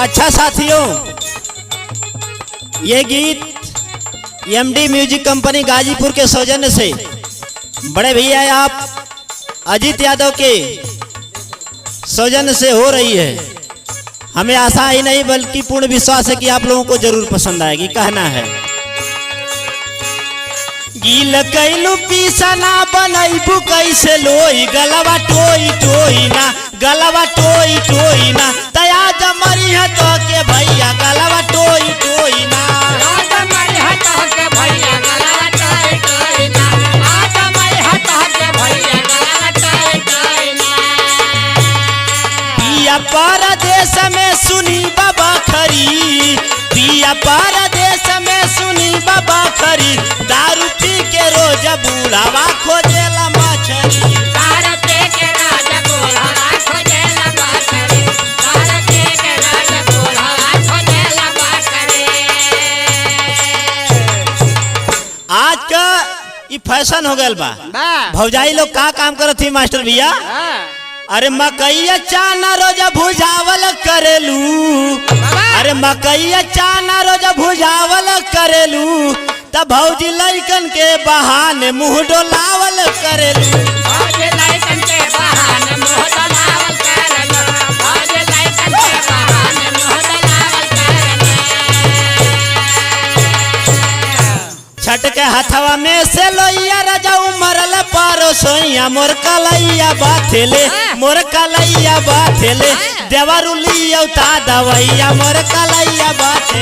अच्छा साथियों, ये गीत एमडी म्यूजिक कंपनी गाजीपुर के सौजन्य से बड़े भैया आप अजीत यादव के सौजन्य से हो रही है। हमें आशा ही नहीं बल्कि पूर्ण विश्वास है कि आप लोगों को जरूर पसंद आएगी। कहना है गील कैलू पीसना बनैबू कैसे लोई गलवा टोई टोई ना गलवा टोई टोई ना तया जमरी है तो के भैया गलवा टोई टोई ना पिया परदेश में सुनी बाबा खरी पिया परदेश में सुनी बाबा खरी दारू पी के रोज बूढ़ावा खोजेला मछरी आज का ये फैशन हो गया बा। भौजाई लोग का काम करत थी मास्टर भैया? अरे मकई चाना रोज भुजावल करेलू अरे मकई चाना रोज भुजावल करेलू तब भौजी लइकन के बहाने मुंह डोलावल करेलू। छठ के हथवा में से लोइया राजा उमरल पारो सोइया मोर कलैया बाथेले देवरुली औता दवैया मोर कलैया बाथे